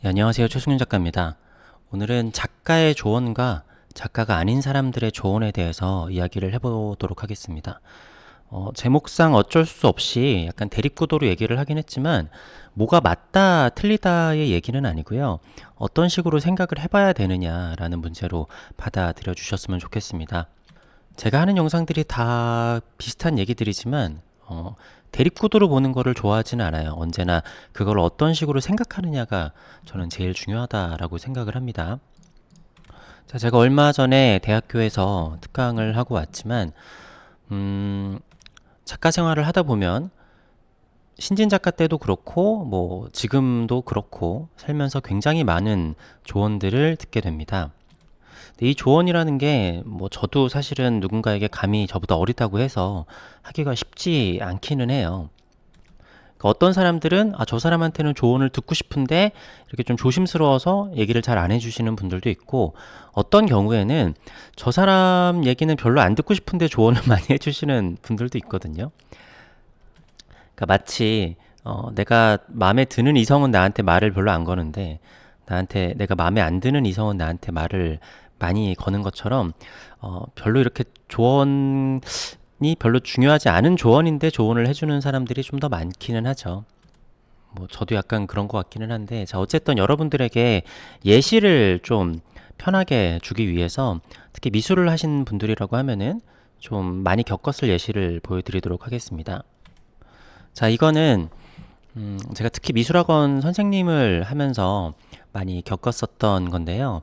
네, 안녕하세요. 최승윤 작가입니다. 오늘은 작가의 조언과 작가가 아닌 사람들의 조언에 대해서 이야기를 해보도록 하겠습니다. 제목상 어쩔 수 없이 약간 대립구도로 얘기를 하긴 했지만 뭐가 맞다 틀리다의 얘기는 아니고요. 어떤 식으로 생각을 해봐야 되느냐라는 문제로 받아들여 주셨으면 좋겠습니다. 제가 하는 영상들이 다 비슷한 얘기들이지만 대립구도로 보는 거를 좋아하지는 않아요. 언제나 그걸 어떤 식으로 생각하느냐가 저는 제일 중요하다라고 생각을 합니다. 자, 제가 얼마 전에 대학교에서 특강을 하고 왔지만 작가 생활을 하다 보면 신진 작가 때도 그렇고 뭐 지금도 그렇고 살면서 굉장히 많은 조언들을 듣게 됩니다. 근데 이 조언이라는 게 뭐 저도 사실은 누군가에게 감히 저보다 어리다고 해서 하기가 쉽지 않기는 해요. 그러니까 어떤 사람들은 저 사람한테는 조언을 듣고 싶은데 이렇게 좀 조심스러워서 얘기를 잘 안 해주시는 분들도 있고, 어떤 경우에는 저 사람 얘기는 별로 안 듣고 싶은데 조언을 많이 해주시는 분들도 있거든요. 그러니까 마치 내가 마음에 드는 이성은 나한테 말을 별로 안 거는데 나한테 내가 마음에 안 드는 이성은 나한테 말을 많이 거는 것처럼 별로 이렇게 조언이 별로 중요하지 않은 조언인데 조언을 해주는 사람들이 좀 더 많기는 하죠. 뭐 저도 약간 그런 것 같기는 한데, 자, 어쨌든 여러분들에게 예시를 좀 편하게 주기 위해서 특히 미술을 하신 분들이라고 하면은 좀 많이 겪었을 예시를 보여드리도록 하겠습니다. 자, 이거는 제가 특히 미술학원 선생님을 하면서 많이 겪었었던 건데요.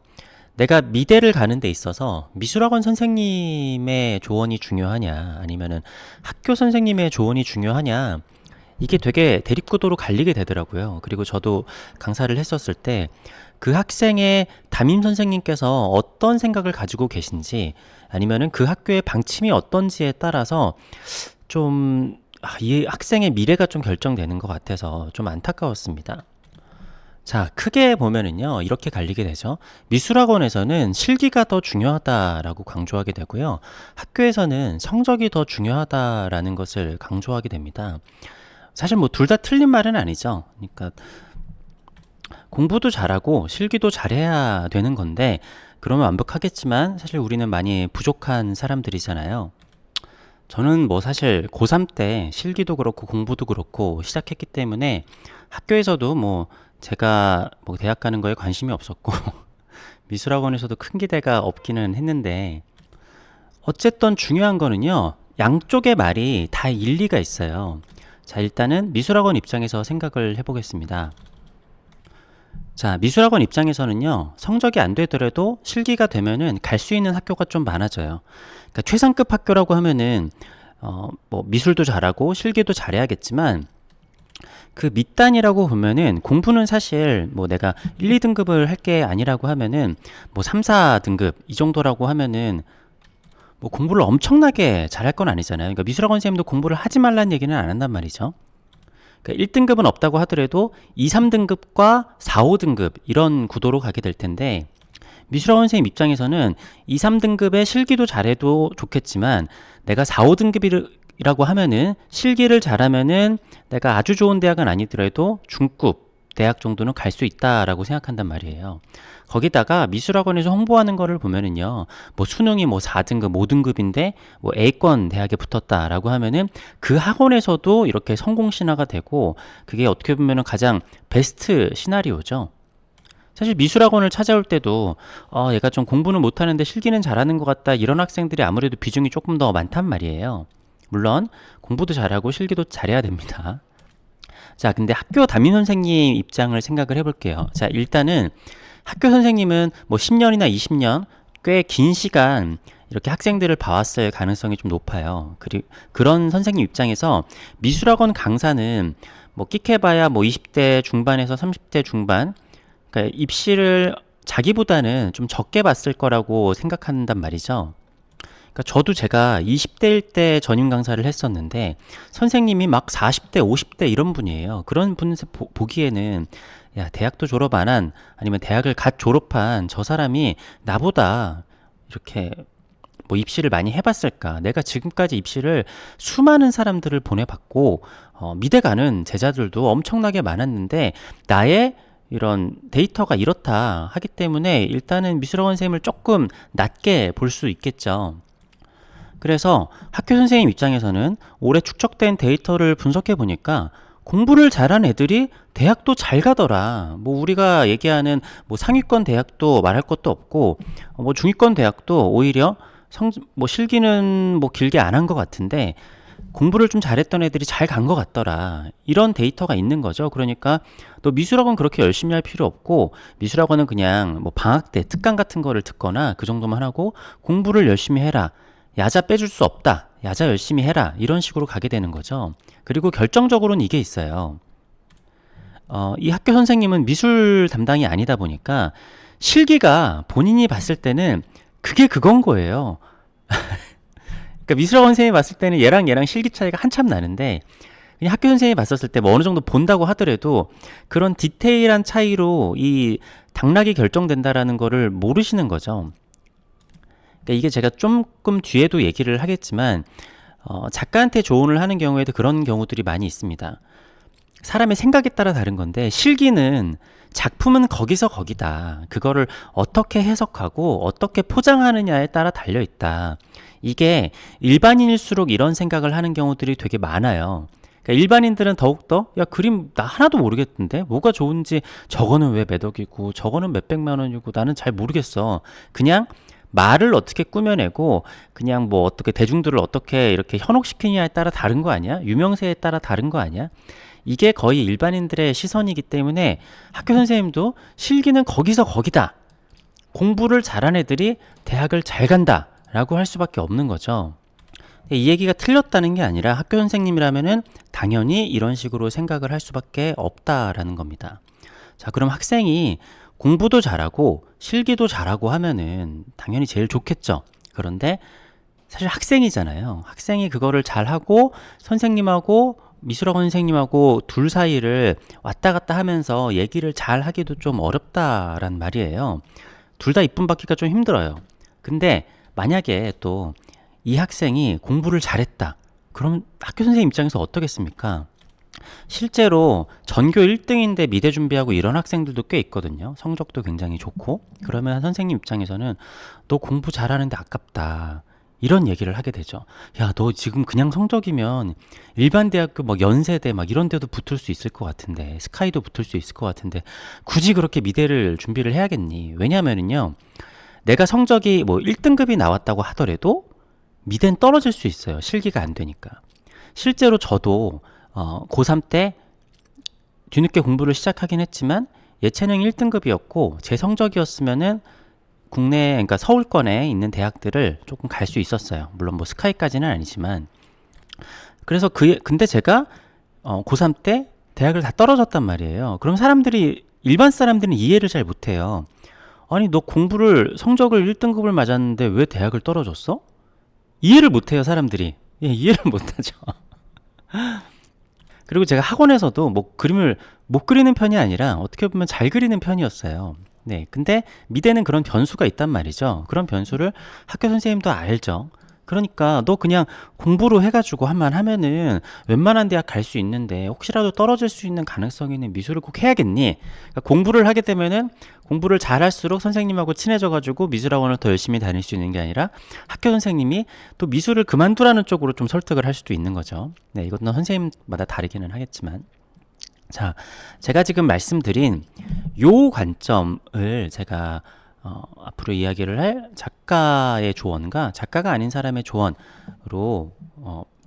내가 미대를 가는 데 있어서 미술학원 선생님의 조언이 중요하냐, 아니면은 학교 선생님의 조언이 중요하냐, 이게 되게 대립구도로 갈리게 되더라고요. 그리고 저도 강사를 했었을 때 그 학생의 담임 선생님께서 어떤 생각을 가지고 계신지, 아니면은 그 학교의 방침이 어떤지에 따라서 좀 이 학생의 미래가 좀 결정되는 것 같아서 좀 안타까웠습니다. 자, 크게 보면은요, 이렇게 갈리게 되죠. 미술학원에서는 실기가 더 중요하다라고 강조하게 되고요. 학교에서는 성적이 더 중요하다라는 것을 강조하게 됩니다. 사실 뭐 둘 다 틀린 말은 아니죠. 그러니까 공부도 잘하고 실기도 잘해야 되는 건데, 그러면 완벽하겠지만 사실 우리는 많이 부족한 사람들이잖아요. 저는 뭐 사실 고3 때 실기도 그렇고 공부도 그렇고 시작했기 때문에 학교에서도 뭐 제가 뭐 대학 가는 거에 관심이 없었고 미술학원에서도 큰 기대가 없기는 했는데, 어쨌든 중요한 거는요, 양쪽의 말이 다 일리가 있어요. 자, 일단은 미술학원 입장에서 생각을 해보겠습니다. 자, 미술학원 입장에서는요, 성적이 안 되더라도 실기가 되면은 갈 수 있는 학교가 좀 많아져요. 그러니까 최상급 학교라고 하면은 뭐 미술도 잘하고 실기도 잘해야겠지만, 그 밑단이라고 보면은 공부는 사실 뭐 내가 1, 2등급을 할 게 아니라고 하면은 뭐 3, 4등급 이 정도라고 하면은 뭐 공부를 엄청나게 잘할 건 아니잖아요. 그러니까 미술학원 선생님도 공부를 하지 말라는 얘기는 안 한단 말이죠. 그러니까 1등급은 없다고 하더라도 2, 3등급과 4, 5등급 이런 구도로 가게 될 텐데, 미술학원 선생님 입장에서는 2, 3등급의 실기도 잘해도 좋겠지만 내가 4, 5등급이라고 하면은 실기를 잘하면은 내가 아주 좋은 대학은 아니더라도 중급 대학 정도는 갈 수 있다라고 생각한단 말이에요. 거기다가 미술학원에서 홍보하는 거를 보면은요, 뭐 수능이 뭐 4등급, 5등급인데 뭐 A권 대학에 붙었다라고 하면은 그 학원에서도 이렇게 성공 신화가 되고, 그게 어떻게 보면은 가장 베스트 시나리오죠. 사실 미술학원을 찾아올 때도 얘가 좀 공부는 못하는데 실기는 잘하는 것 같다, 이런 학생들이 아무래도 비중이 조금 더 많단 말이에요. 물론 공부도 잘하고 실기도 잘해야 됩니다. 자, 근데 학교 담임 선생님 입장을 생각을 해볼게요. 자, 일단은 학교 선생님은 뭐 10년이나 20년 꽤 긴 시간 이렇게 학생들을 봐왔을 가능성이 좀 높아요. 그리고 그런 선생님 입장에서 미술학원 강사는 뭐 끽해봐야 뭐 20대 중반에서 30대 중반, 그러니까 입시를 자기보다는 좀 적게 봤을 거라고 생각한단 말이죠. 그러니까 저도 제가 20대일 때 전임 강사를 했었는데 선생님이 막 40대, 50대 이런 분이에요. 그런 분 보기에는 야, 대학도 졸업 안 한, 아니면 대학을 갓 졸업한 저 사람이 나보다 이렇게 뭐 입시를 많이 해봤을까? 내가 지금까지 입시를 수많은 사람들을 보내봤고 미대 가는 제자들도 엄청나게 많았는데 나의 이런 데이터가 이렇다 하기 때문에 일단은 미술학원 선생님을 조금 낮게 볼 수 있겠죠. 그래서 학교 선생님 입장에서는 올해 축적된 데이터를 분석해 보니까 공부를 잘한 애들이 대학도 잘 가더라. 뭐 우리가 얘기하는 뭐 상위권 대학도 말할 것도 없고, 뭐 중위권 대학도 오히려 뭐 실기는 뭐 길게 안 한 것 같은데 공부를 좀 잘했던 애들이 잘 간 것 같더라. 이런 데이터가 있는 거죠. 그러니까 너 미술학원 그렇게 열심히 할 필요 없고, 미술학원은 그냥 뭐 방학 때 특강 같은 거를 듣거나 그 정도만 하고 공부를 열심히 해라. 야자 빼줄 수 없다. 야자 열심히 해라. 이런 식으로 가게 되는 거죠. 그리고 결정적으로는 이게 있어요. 이 학교 선생님은 미술 담당이 아니다 보니까 실기가 본인이 봤을 때는 그게 그건 거예요. 그러니까 미술학원 선생님이 봤을 때는 얘랑 실기 차이가 한참 나는데, 그냥 학교 선생님이 봤었을 때 뭐 어느 정도 본다고 하더라도 그런 디테일한 차이로 이 당락이 결정된다라는 거를 모르시는 거죠. 그러니까 이게 제가 조금 뒤에도 얘기를 하겠지만, 작가한테 조언을 하는 경우에도 그런 경우들이 많이 있습니다. 사람의 생각에 따라 다른 건데, 실기는 작품은 거기서 거기다. 그거를 어떻게 해석하고 어떻게 포장하느냐에 따라 달려있다. 이게 일반인일수록 이런 생각을 하는 경우들이 되게 많아요. 그러니까 일반인들은 더욱더 야 그림 나 하나도 모르겠던데 뭐가 좋은지, 저거는 왜 몇 억이고 저거는 몇 백만 원이고 나는 잘 모르겠어. 그냥 말을 어떻게 꾸며내고 그냥 뭐 어떻게 대중들을 어떻게 이렇게 현혹시키느냐에 따라 다른 거 아니야? 유명세에 따라 다른 거 아니야? 이게 거의 일반인들의 시선이기 때문에 학교 선생님도 실기는 거기서 거기다. 공부를 잘한 애들이 대학을 잘 간다 라고 할 수밖에 없는 거죠. 이 얘기가 틀렸다는 게 아니라 학교 선생님이라면은 당연히 이런 식으로 생각을 할 수밖에 없다라는 겁니다. 자, 그럼 학생이 공부도 잘하고 실기도 잘하고 하면은 당연히 제일 좋겠죠. 그런데 사실 학생이잖아요. 학생이 그거를 잘하고 선생님하고 미술학원 선생님하고 둘 사이를 왔다 갔다 하면서 얘기를 잘 하기도 좀 어렵다란 말이에요. 둘 다 이쁨 받기가 좀 힘들어요. 근데 만약에 또 이 학생이 공부를 잘했다. 그럼 학교 선생님 입장에서 어떻겠습니까? 실제로 전교 1등인데 미대 준비하고 이런 학생들도 꽤 있거든요. 성적도 굉장히 좋고. 그러면 선생님 입장에서는 너 공부 잘하는데 아깝다. 이런 얘기를 하게 되죠. 야, 너 지금 그냥 성적이면 일반 대학교 막 연세대 막 이런 데도 붙을 수 있을 것 같은데, 스카이도 붙을 수 있을 것 같은데 굳이 그렇게 미대를 준비를 해야겠니? 왜냐면은요. 내가 성적이 뭐 1등급이 나왔다고 하더라도 미대는 떨어질 수 있어요. 실기가 안 되니까. 실제로 저도 고3 때 뒤늦게 공부를 시작하긴 했지만 예체능 1등급이었고 제 성적이었으면은 국내, 그러니까 서울권에 있는 대학들을 조금 갈 수 있었어요. 물론 뭐 스카이까지는 아니지만. 그래서 근데 제가 고3 때 대학을 다 떨어졌단 말이에요. 그럼 일반 사람들은 이해를 잘 못해요. 아니, 너 공부를, 성적을 1등급을 맞았는데 왜 대학을 떨어졌어? 이해를 못해요, 사람들이. 예, 이해를 못하죠. 그리고 제가 학원에서도 뭐 그림을 못 그리는 편이 아니라 어떻게 보면 잘 그리는 편이었어요. 네, 근데 미대는 그런 변수가 있단 말이죠. 그런 변수를 학교 선생님도 알죠. 그러니까 너 그냥 공부로 해가지고 한만 하면은 웬만한 대학 갈 수 있는데 혹시라도 떨어질 수 있는 가능성이 있는 미술을 꼭 해야겠니? 그러니까 공부를 하게 되면은 공부를 잘할수록 선생님하고 친해져가지고 미술학원을 더 열심히 다닐 수 있는 게 아니라 학교 선생님이 또 미술을 그만두라는 쪽으로 좀 설득을 할 수도 있는 거죠. 네, 이것도 선생님마다 다르기는 하겠지만. 자, 제가 지금 말씀드린 요 관점을 제가 앞으로 이야기를 할 작가의 조언과 작가가 아닌 사람의 조언으로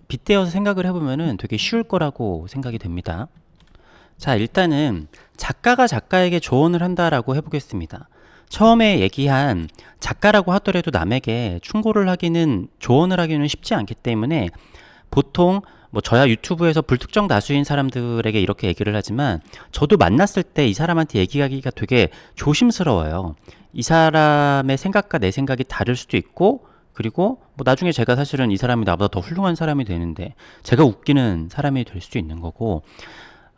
빗대어서 생각을 해보면은 되게 쉬울 거라고 생각이 됩니다. 자, 일단은 작가가 작가에게 조언을 한다라고 해보겠습니다. 처음에 얘기한 작가라고 하더라도 남에게 충고를 하기는, 조언을 하기는 쉽지 않기 때문에 보통 뭐 저야 유튜브에서 불특정 다수인 사람들에게 이렇게 얘기를 하지만 저도 만났을 때 이 사람한테 얘기하기가 되게 조심스러워요. 이 사람의 생각과 내 생각이 다를 수도 있고, 그리고 뭐 나중에 제가 사실은 이 사람이 나보다 더 훌륭한 사람이 되는데 제가 웃기는 사람이 될 수도 있는 거고,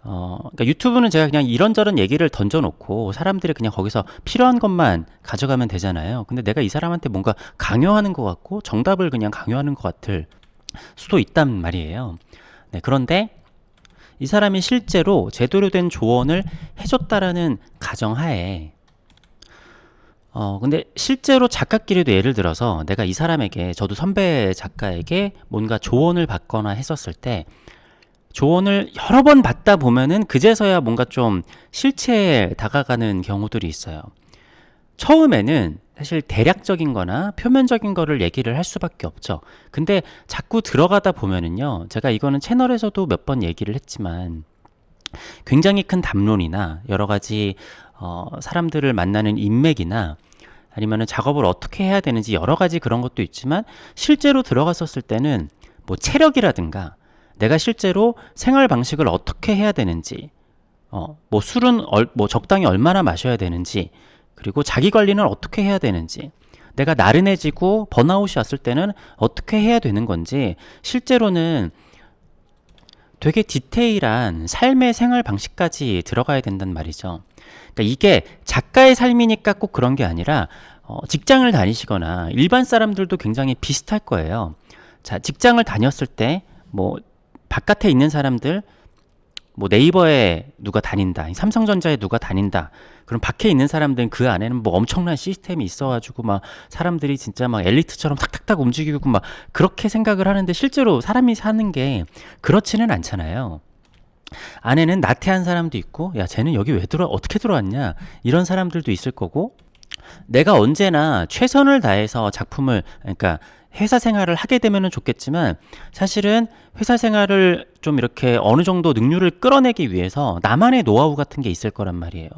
그러니까 유튜브는 제가 그냥 이런저런 얘기를 던져놓고 사람들이 그냥 거기서 필요한 것만 가져가면 되잖아요. 근데 내가 이 사람한테 뭔가 강요하는 것 같고 정답을 그냥 강요하는 것 같을 수도 있단 말이에요. 네, 그런데 이 사람이 실제로 제대로 된 조언을 해줬다라는 가정하에 근데 실제로 작가끼리도 예를 들어서 내가 이 사람에게, 저도 선배 작가에게 뭔가 조언을 받거나 했었을 때 조언을 여러 번 받다 보면은 그제서야 뭔가 좀 실체에 다가가는 경우들이 있어요. 처음에는 사실 대략적인 거나 표면적인 거를 얘기를 할 수밖에 없죠. 근데 자꾸 들어가다 보면은요, 제가 이거는 채널에서도 몇 번 얘기를 했지만 굉장히 큰 담론이나 여러 가지 사람들을 만나는 인맥이나 아니면은 작업을 어떻게 해야 되는지 여러 가지 그런 것도 있지만 실제로 들어갔었을 때는 뭐 체력이라든가 내가 실제로 생활 방식을 어떻게 해야 되는지, 뭐 술은 뭐 적당히 얼마나 마셔야 되는지, 그리고 자기 관리는 어떻게 해야 되는지, 내가 나른해지고 번아웃이 왔을 때는 어떻게 해야 되는 건지, 실제로는 되게 디테일한 삶의 생활 방식까지 들어가야 된단 말이죠. 그러니까 이게 작가의 삶이니까 꼭 그런 게 아니라 직장을 다니시거나 일반 사람들도 굉장히 비슷할 거예요. 자, 직장을 다녔을 때 뭐 바깥에 있는 사람들, 뭐 네이버에 누가 다닌다, 삼성전자에 누가 다닌다, 그럼 밖에 있는 사람들은 그 안에는 뭐 엄청난 시스템이 있어가지고 막 사람들이 진짜 막 엘리트처럼 탁탁탁 움직이고 막 그렇게 생각을 하는데 실제로 사람이 사는 게 그렇지는 않잖아요. 안에는 나태한 사람도 있고, 야 쟤는 여기 왜 어떻게 들어왔냐, 이런 사람들도 있을 거고, 내가 언제나 최선을 다해서 작품을, 그러니까 회사 생활을 하게 되면은 좋겠지만 사실은 회사 생활을 좀 이렇게 어느 정도 능률을 끌어내기 위해서 나만의 노하우 같은 게 있을 거란 말이에요.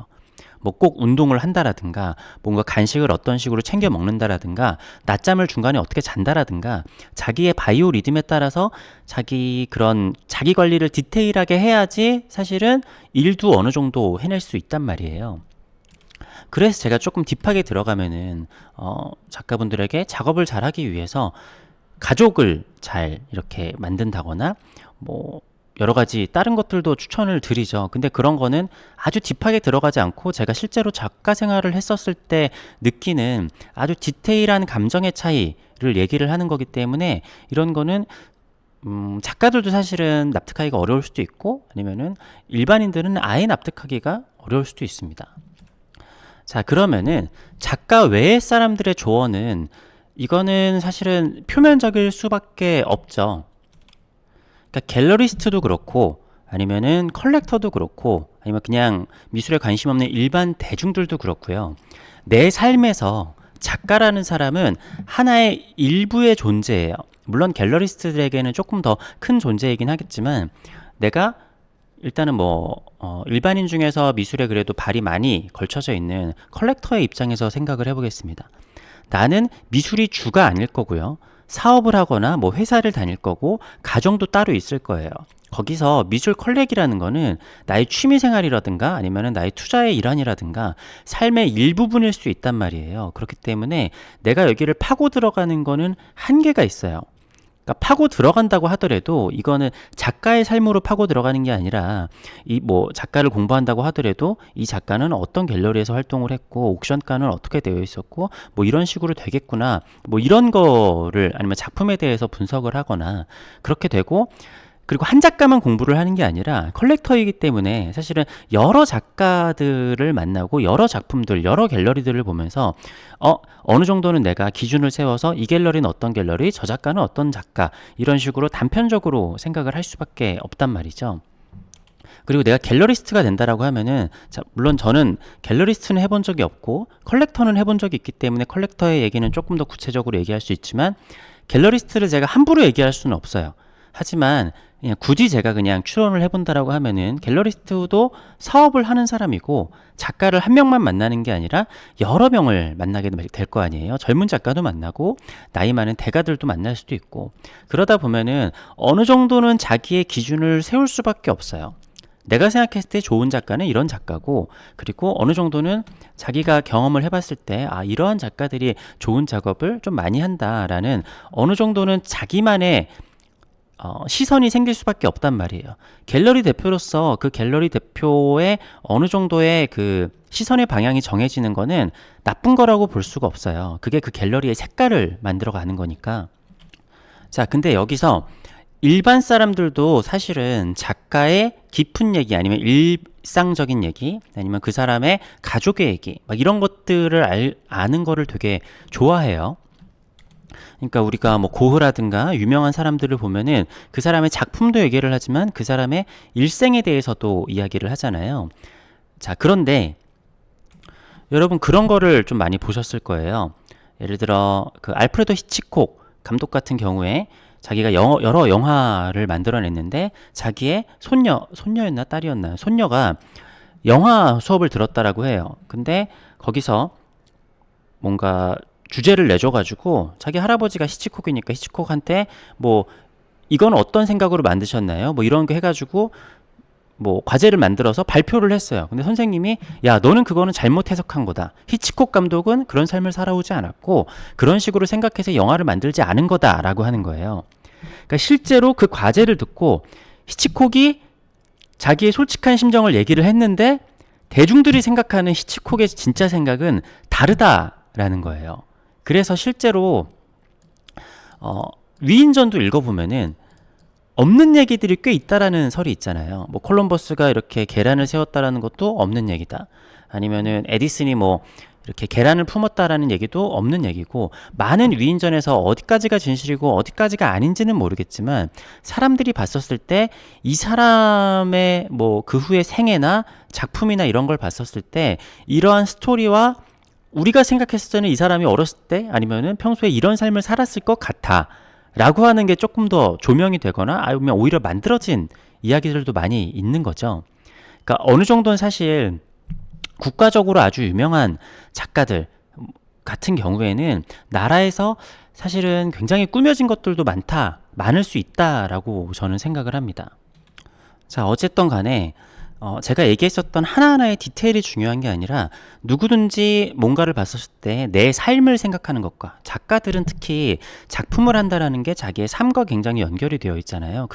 뭐 꼭 운동을 한다라든가, 뭔가 간식을 어떤 식으로 챙겨 먹는다라든가, 낮잠을 중간에 어떻게 잔다라든가, 자기의 바이오 리듬에 따라서 자기 관리를 디테일하게 해야지 사실은 일도 어느 정도 해낼 수 있단 말이에요. 그래서 제가 조금 딥하게 들어가면은 작가분들에게 작업을 잘하기 위해서 가족을 잘 이렇게 만든다거나 뭐 여러 가지 다른 것들도 추천을 드리죠. 근데 그런 거는 아주 딥하게 들어가지 않고 제가 실제로 작가 생활을 했었을 때 느끼는 아주 디테일한 감정의 차이를 얘기를 하는 거기 때문에 이런 거는 작가들도 사실은 납득하기가 어려울 수도 있고, 아니면은 일반인들은 아예 납득하기가 어려울 수도 있습니다. 자, 그러면은 작가 외의 사람들의 조언은, 이거는 사실은 표면적일 수밖에 없죠. 그러니까 갤러리스트도 그렇고, 아니면은 컬렉터도 그렇고, 아니면 그냥 미술에 관심 없는 일반 대중들도 그렇고요. 내 삶에서 작가라는 사람은 하나의 일부의 존재예요. 물론 갤러리스트들에게는 조금 더 큰 존재이긴 하겠지만, 내가 일단은 일반인 중에서 미술에 그래도 발이 많이 걸쳐져 있는 컬렉터의 입장에서 생각을 해보겠습니다. 나는 미술이 주가 아닐 거고요. 사업을 하거나 뭐 회사를 다닐 거고, 가정도 따로 있을 거예요. 거기서 미술 컬렉이라는 거는 나의 취미 생활이라든가 아니면은 나의 투자의 일환이라든가 삶의 일부분일 수 있단 말이에요. 그렇기 때문에 내가 여기를 파고 들어가는 거는 한계가 있어요. 그러니까 파고 들어간다고 하더라도 이거는 작가의 삶으로 파고 들어가는 게 아니라, 작가를 공부한다고 하더라도 이 작가는 어떤 갤러리에서 활동을 했고 옥션가는 어떻게 되어 있었고 뭐 이런 식으로 되겠구나, 뭐 이런 거를, 아니면 작품에 대해서 분석을 하거나 그렇게 되고, 그리고 한 작가만 공부를 하는 게 아니라 컬렉터이기 때문에 사실은 여러 작가들을 만나고 여러 작품들, 여러 갤러리들을 보면서 어느 정도는 내가 기준을 세워서 이 갤러리는 어떤 갤러리, 저 작가는 어떤 작가, 이런 식으로 단편적으로 생각을 할 수밖에 없단 말이죠. 그리고 내가 갤러리스트가 된다라고 하면은, 물론 저는 갤러리스트는 해본 적이 없고 컬렉터는 해본 적이 있기 때문에 컬렉터의 얘기는 조금 더 구체적으로 얘기할 수 있지만, 갤러리스트를 제가 함부로 얘기할 수는 없어요. 하지만 굳이 제가 그냥 추론을 해본다라고 하면은 갤러리스트도 사업을 하는 사람이고, 작가를 한 명만 만나는 게 아니라 여러 명을 만나게 될 거 아니에요. 젊은 작가도 만나고 나이 많은 대가들도 만날 수도 있고, 그러다 보면은 어느 정도는 자기의 기준을 세울 수밖에 없어요. 내가 생각했을 때 좋은 작가는 이런 작가고, 그리고 어느 정도는 자기가 경험을 해봤을 때 이러한 작가들이 좋은 작업을 좀 많이 한다라는 어느 정도는 자기만의 시선이 생길 수밖에 없단 말이에요. 갤러리 대표로서 그 갤러리 대표의 어느 정도의 그 시선의 방향이 정해지는 거는 나쁜 거라고 볼 수가 없어요. 그게 그 갤러리의 색깔을 만들어 가는 거니까. 자, 근데 여기서 일반 사람들도 사실은 작가의 깊은 얘기 아니면 일상적인 얘기 아니면 그 사람의 가족의 얘기 막 이런 것들을 아는 거를 되게 좋아해요. 그러니까 우리가 뭐 고흐라든가 유명한 사람들을 보면은 그 사람의 작품도 얘기를 하지만 그 사람의 일생에 대해서도 이야기를 하잖아요. 자, 그런데 여러분 그런 거를 좀 많이 보셨을 거예요. 예를 들어 그 알프레도 히치콕 감독 같은 경우에 자기가 여러 영화를 만들어냈는데 자기의 손녀였나 딸이었나 손녀가 영화 수업을 들었다라고 해요. 근데 거기서 뭔가 주제를 내줘가지고 자기 할아버지가 히치콕이니까 히치콕한테 뭐 이건 어떤 생각으로 만드셨나요? 뭐 이런 거 해가지고 뭐 과제를 만들어서 발표를 했어요. 근데 선생님이 야 너는 그거는 잘못 해석한 거다. 히치콕 감독은 그런 삶을 살아오지 않았고 그런 식으로 생각해서 영화를 만들지 않은 거다라고 하는 거예요. 그러니까 실제로 그 과제를 듣고 히치콕이 자기의 솔직한 심정을 얘기를 했는데 대중들이 생각하는 히치콕의 진짜 생각은 다르다라는 거예요. 그래서 실제로 위인전도 읽어보면은 없는 얘기들이 꽤 있다라는 설이 있잖아요. 뭐 콜럼버스가 이렇게 계란을 세웠다라는 것도 없는 얘기다. 아니면은 에디슨이 뭐 이렇게 계란을 품었다라는 얘기도 없는 얘기고 많은 위인전에서 어디까지가 진실이고 어디까지가 아닌지는 모르겠지만 사람들이 봤었을 때 이 사람의 뭐 그 후의 생애나 작품이나 이런 걸 봤었을 때 이러한 스토리와 우리가 생각했을 때는 이 사람이 어렸을 때 아니면은 평소에 이런 삶을 살았을 것 같아 라고 하는 게 조금 더 조명이 되거나 아니면 오히려 만들어진 이야기들도 많이 있는 거죠. 그러니까 어느 정도는 사실 국가적으로 아주 유명한 작가들 같은 경우에는 나라에서 사실은 굉장히 꾸며진 것들도 많을 수 있다라고 저는 생각을 합니다. 자, 어쨌든 간에 제가 얘기했었던 하나하나의 디테일이 중요한 게 아니라 누구든지 뭔가를 봤었을 때 내 삶을 생각하는 것과 작가들은 특히 작품을 한다라는 게 자기의 삶과 굉장히 연결이 되어 있잖아요.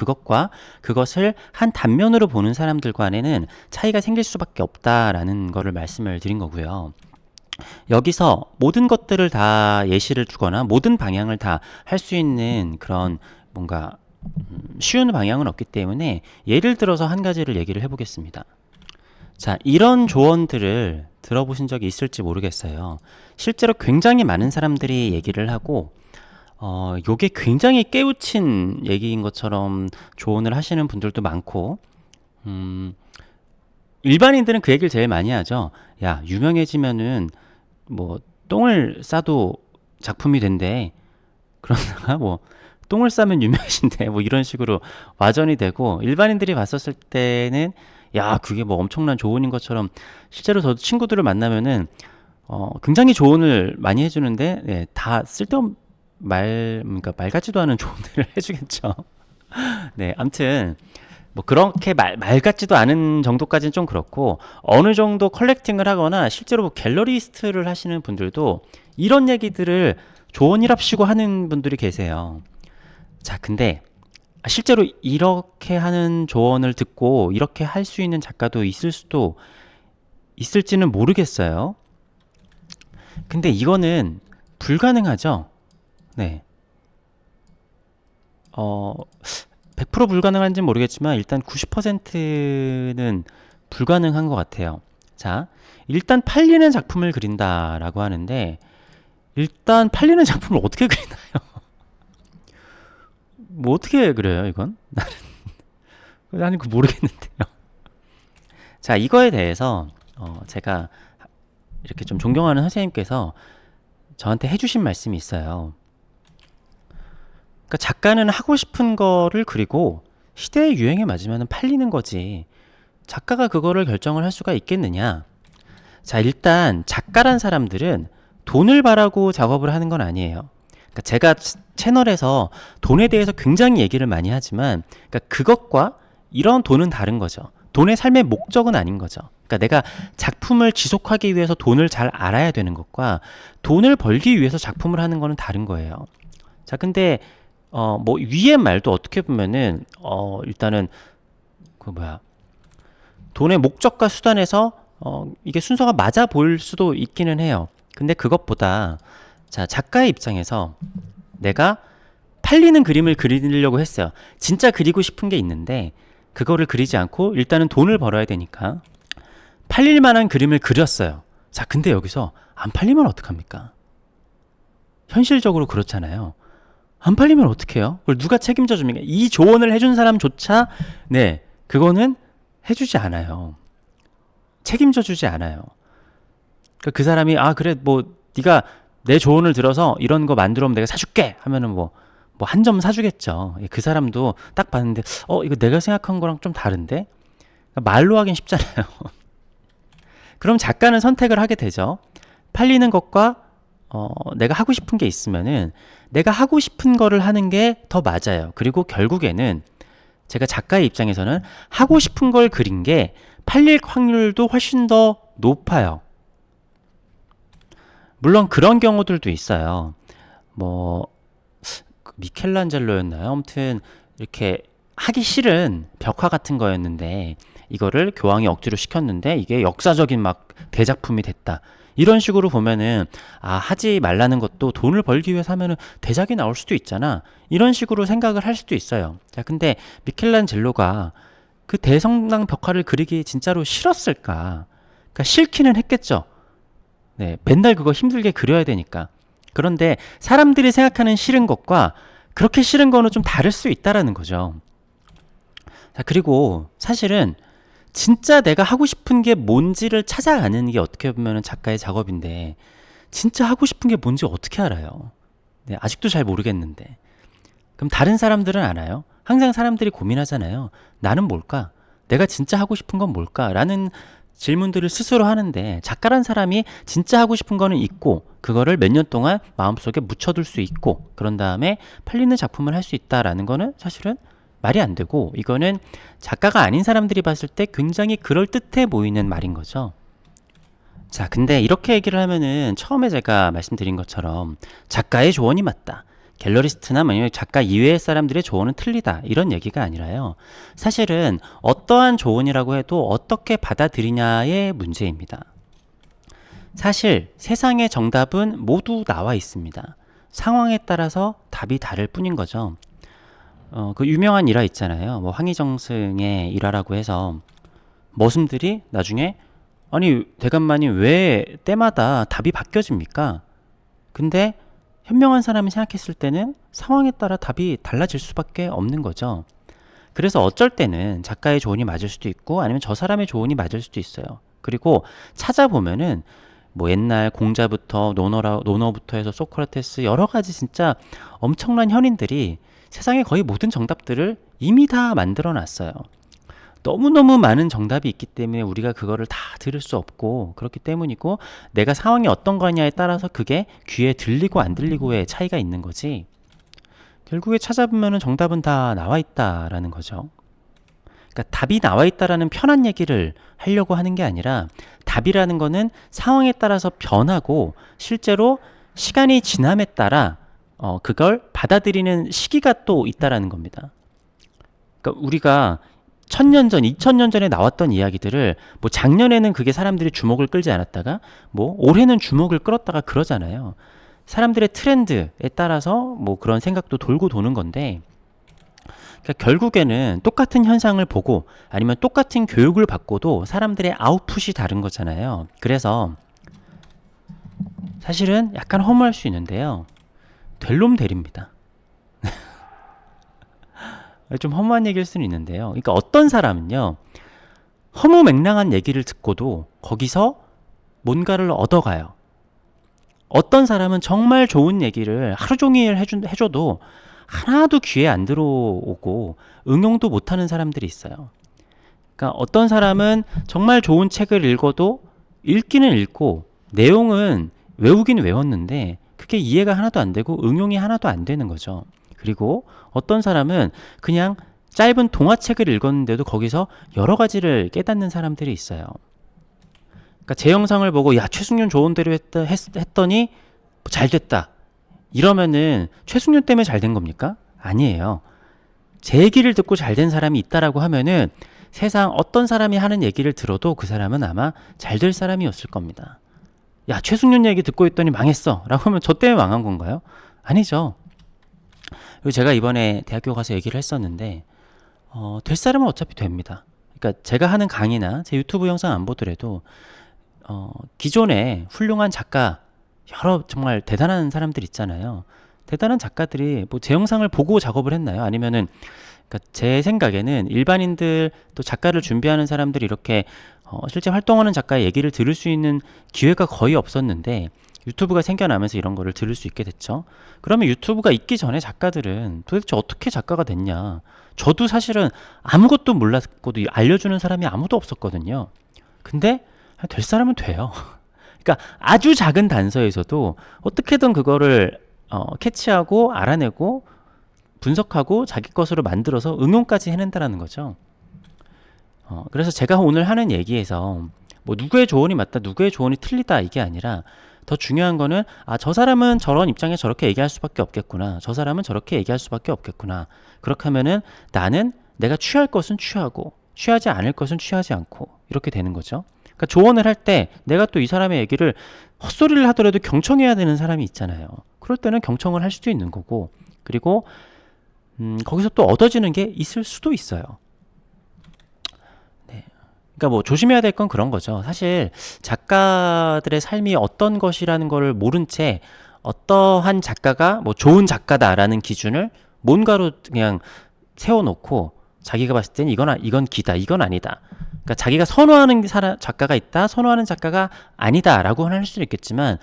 그것을 한 단면으로 보는 사람들 간에는 차이가 생길 수밖에 없다라는 거를 말씀을 드린 거고요. 여기서 모든 것들을 다 예시를 주거나 모든 방향을 다 할 수 있는 그런 뭔가 쉬운 방향은 없기 때문에 예를 들어서 한 가지를 얘기를 해보겠습니다. 자, 이런 조언들을 들어보신 적이 있을지 모르겠어요. 실제로 굉장히 많은 사람들이 얘기를 하고 요게 굉장히 깨우친 얘기인 것처럼 조언을 하시는 분들도 많고 일반인들은 그 얘기를 제일 많이 하죠. 야, 유명해지면은 뭐 똥을 싸도 작품이 된대. 그러다가 뭐 똥을 싸면 유명해진대. 뭐 이런 식으로 와전이 되고 일반인들이 봤었을 때는 야, 그게 뭐 엄청난 조언인 것처럼 실제로 저도 친구들을 만나면은 굉장히 조언을 많이 해주는데 네, 다 쓸데없는 그러니까 말 같지도 않은 조언들을 해주겠죠. 네, 아무튼 뭐 그렇게 말 같지도 않은 정도까지는 좀 그렇고 어느 정도 컬렉팅을 하거나 실제로 뭐 갤러리스트를 하시는 분들도 이런 얘기들을 조언이랍시고 하는 분들이 계세요. 자, 근데 실제로 이렇게 하는 조언을 듣고 이렇게 할 수 있는 작가도 있을지는 모르겠어요. 근데 이거는 불가능하죠. 네. 100% 불가능한지는 모르겠지만 일단 90%는 불가능한 것 같아요. 자, 일단 팔리는 작품을 그린다라고 하는데 일단 팔리는 작품을 어떻게 그리나요? 뭐 어떻게 그려요, 이건? 나는 그거 모르겠는데요. 자, 이거에 대해서 제가 이렇게 좀 존경하는 선생님께서 저한테 해주신 말씀이 있어요. 그러니까 작가는 하고 싶은 거를 그리고 시대의 유행에 맞으면 팔리는 거지. 작가가 그거를 결정을 할 수가 있겠느냐? 자, 일단 작가란 사람들은 돈을 바라고 작업을 하는 건 아니에요. 그러니까 제가 채널에서 돈에 대해서 굉장히 얘기를 많이 하지만 그러니까 그것과 이런 돈은 다른 거죠. 돈의 삶의 목적은 아닌 거죠. 그러니까 내가 작품을 지속하기 위해서 돈을 잘 알아야 되는 것과 돈을 벌기 위해서 작품을 하는 거는 다른 거예요. 자, 근데 뭐 위의 말도 어떻게 보면은 일단은 돈의 목적과 수단에서 이게 순서가 맞아 보일 수도 있기는 해요. 근데 그것보다 자, 작가의 입장에서 내가 팔리는 그림을 그리려고 했어요. 진짜 그리고 싶은 게 있는데 그거를 그리지 않고 일단은 돈을 벌어야 되니까 팔릴 만한 그림을 그렸어요. 자, 근데 여기서 안 팔리면 어떡합니까? 현실적으로 그렇잖아요. 안 팔리면 어떡해요? 그걸 누가 책임져 줍니까? 이 조언을 해준 사람조차 네, 그거는 해주지 않아요. 책임져 주지 않아요. 그러니까 그 사람이 그래 뭐 네가 내 조언을 들어서 이런 거 만들어 오면 내가 사줄게 하면은 뭐 한 점 사주겠죠. 그 사람도 딱 봤는데 이거 내가 생각한 거랑 좀 다른데? 말로 하긴 쉽잖아요. 그럼 작가는 선택을 하게 되죠. 팔리는 것과 내가 하고 싶은 게 있으면은 내가 하고 싶은 거를 하는 게 더 맞아요. 그리고 결국에는 제가 작가의 입장에서는 하고 싶은 걸 그린 게 팔릴 확률도 훨씬 더 높아요. 물론 그런 경우들도 있어요. 뭐 미켈란젤로였나요? 아무튼 이렇게 하기 싫은 벽화 같은 거였는데 이거를 교황이 억지로 시켰는데 이게 역사적인 막 대작품이 됐다. 이런 식으로 보면은 하지 말라는 것도 돈을 벌기 위해서 하면은 대작이 나올 수도 있잖아. 이런 식으로 생각을 할 수도 있어요. 자, 근데 미켈란젤로가 그 대성당 벽화를 그리기 진짜로 싫었을까? 그러니까 싫기는 했겠죠. 네, 맨날 그거 힘들게 그려야 되니까. 그런데 사람들이 생각하는 싫은 것과 그렇게 싫은 거는 좀 다를 수 있다라는 거죠. 자, 그리고 사실은 진짜 내가 하고 싶은 게 뭔지를 찾아가는 게 어떻게 보면 작가의 작업인데 진짜 하고 싶은 게 뭔지 어떻게 알아요? 네, 아직도 잘 모르겠는데. 그럼 다른 사람들은 아나요? 항상 사람들이 고민하잖아요. 나는 뭘까? 내가 진짜 하고 싶은 건 뭘까? 라는 질문들을 스스로 하는데 작가란 사람이 진짜 하고 싶은 거는 있고 그거를 몇 년 동안 마음속에 묻혀둘 수 있고 그런 다음에 팔리는 작품을 할 수 있다라는 거는 사실은 말이 안 되고 이거는 작가가 아닌 사람들이 봤을 때 굉장히 그럴듯해 보이는 말인 거죠. 자, 근데 이렇게 얘기를 하면은 처음에 제가 말씀드린 것처럼 작가의 조언이 맞다. 갤러리스트나 아니면 작가 이외의 사람들의 조언은 틀리다. 이런 얘기가 아니라요. 사실은 어떠한 조언이라고 해도 어떻게 받아들이냐의 문제입니다. 사실 세상의 정답은 모두 나와 있습니다. 상황에 따라서 답이 다를 뿐인 거죠. 그 유명한 일화 있잖아요. 뭐 황희정승의 일화라고 해서 머슴들이 나중에 아니 대감마님 왜 때마다 답이 바뀌어집니까? 근데 현명한 사람이 생각했을 때는 상황에 따라 답이 달라질 수밖에 없는 거죠. 그래서 어쩔 때는 작가의 조언이 맞을 수도 있고 아니면 저 사람의 조언이 맞을 수도 있어요. 그리고 찾아보면은 뭐 옛날 공자부터 논어부터 해서 소크라테스 여러 가지 진짜 엄청난 현인들이 세상의 거의 모든 정답들을 이미 다 만들어 놨어요. 너무너무 많은 정답이 있기 때문에 우리가 그거를 다 들을 수 없고 그렇기 때문이고 내가 상황이 어떤 거냐에 따라서 그게 귀에 들리고 안 들리고의 차이가 있는 거지 결국에 찾아보면 정답은 다 나와 있다라는 거죠. 그러니까 답이 나와 있다라는 편한 얘기를 하려고 하는 게 아니라 답이라는 거는 상황에 따라서 변하고 실제로 시간이 지남에 따라 그걸 받아들이는 시기가 또 있다라는 겁니다. 그러니까 우리가 1000년 전, 2000년 전에 나왔던 이야기들을 뭐 작년에는 그게 사람들이 주목을 끌지 않았다가 뭐 올해는 주목을 끌었다가 그러잖아요. 사람들의 트렌드에 따라서 뭐 그런 생각도 돌고 도는 건데 그러니까 결국에는 똑같은 현상을 보고 아니면 똑같은 교육을 받고도 사람들의 아웃풋이 다른 거잖아요. 그래서 사실은 약간 허무할 수 있는데요. 될 놈 되립니다. 좀 허무한 얘기일 수는 있는데요. 그러니까 어떤 사람은요. 허무맹랑한 얘기를 듣고도 거기서 뭔가를 얻어가요. 어떤 사람은 정말 좋은 얘기를 하루 종일 해줘도 하나도 귀에 안 들어오고 응용도 못하는 사람들이 있어요. 그러니까 어떤 사람은 정말 좋은 책을 읽어도 읽기는 읽고 내용은 외우긴 외웠는데 그게 이해가 하나도 안 되고 응용이 하나도 안 되는 거죠. 그리고 어떤 사람은 그냥 짧은 동화책을 읽었는데도 거기서 여러 가지를 깨닫는 사람들이 있어요. 그러니까 제 영상을 보고 야 최승윤 좋은 대로 했더니 잘 됐다. 이러면은 최승윤 때문에 잘 된 겁니까? 아니에요. 제 얘기를 듣고 잘 된 사람이 있다라고 하면은 세상 어떤 사람이 하는 얘기를 들어도 그 사람은 아마 잘 될 사람이었을 겁니다. 야 최승윤 얘기 듣고 있더니 망했어 라고 하면 저 때문에 망한 건가요? 아니죠. 그리고 제가 이번에 대학교 가서 얘기를 했었는데 될 사람은 어차피 됩니다. 그러니까 제가 하는 강의나 제 유튜브 영상 안 보더라도 기존에 훌륭한 작가 여러 정말 대단한 사람들 있잖아요. 대단한 작가들이 뭐 제 영상을 보고 작업을 했나요? 아니면은 그러니까 제 생각에는 일반인들 또 작가를 준비하는 사람들이 이렇게 실제 활동하는 작가의 얘기를 들을 수 있는 기회가 거의 없었는데 유튜브가 생겨나면서 이런 거를 들을 수 있게 됐죠. 그러면 유튜브가 있기 전에 작가들은 도대체 어떻게 작가가 됐냐? 저도 사실은 아무것도 몰랐고도 알려주는 사람이 아무도 없었거든요. 근데 될 사람은 돼요. 그러니까 아주 작은 단서에서도 어떻게든 그거를 캐치하고 알아내고 분석하고 자기 것으로 만들어서 응용까지 해낸다라는 거죠. 그래서 제가 오늘 하는 얘기에서 뭐 누구의 조언이 맞다, 누구의 조언이 틀리다 이게 아니라 더 중요한 거는 저 사람은 저런 입장에 저렇게 얘기할 수밖에 없겠구나. 저 사람은 저렇게 얘기할 수밖에 없겠구나. 그렇게 하면은 나는 내가 취할 것은 취하고 취하지 않을 것은 취하지 않고 이렇게 되는 거죠. 그러니까 조언을 할 때 내가 또 이 사람의 얘기를 헛소리를 하더라도 경청해야 되는 사람이 있잖아요. 그럴 때는 경청을 할 수도 있는 거고 그리고 거기서 또 얻어지는 게 있을 수도 있어요. 네. 그러니까 뭐 조심해야 될 건 그런 거죠. 사실 작가들의 삶이 어떤 것이라는 걸 모른 채 어떠한 작가가 뭐 좋은 작가다라는 기준을 뭔가로 그냥 세워놓고 자기가 봤을 땐 이건 기다, 이건 아니다. 그러니까 자기가 선호하는 작가가 있다, 선호하는 작가가 아니다라고 할 수는 있겠지만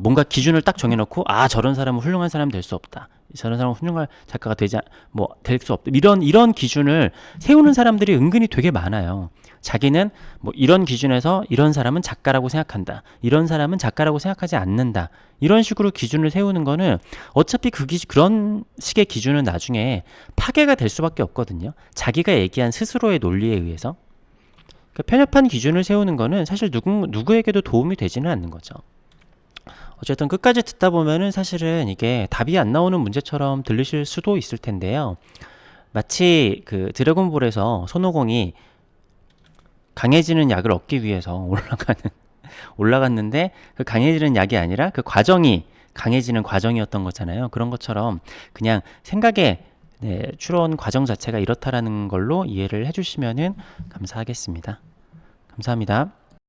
뭔가 기준을 딱 정해놓고 저런 사람은 훌륭한 사람이 될 수 없다. 저런 사람은 훌륭한 작가가 될 수 없다. 이런 기준을 세우는 사람들이 은근히 되게 많아요. 자기는 뭐 이런 기준에서 이런 사람은 작가라고 생각한다. 이런 사람은 작가라고 생각하지 않는다. 이런 식으로 기준을 세우는 거는 어차피 그런 식의 기준은 나중에 파괴가 될 수밖에 없거든요. 자기가 얘기한 스스로의 논리에 의해서. 그러니까 편협한 기준을 세우는 거는 사실 누구에게도 도움이 되지는 않는 거죠. 어쨌든 끝까지 듣다 보면은 사실은 이게 답이 안 나오는 문제처럼 들리실 수도 있을 텐데요. 마치 그 드래곤볼에서 손오공이 강해지는 약을 얻기 위해서 올라갔는데 그 강해지는 약이 아니라 그 과정이 강해지는 과정이었던 거잖아요. 그런 것처럼 그냥 생각에 추론 과정 자체가 이렇다라는 걸로 이해를 해주시면은 감사하겠습니다. 감사합니다.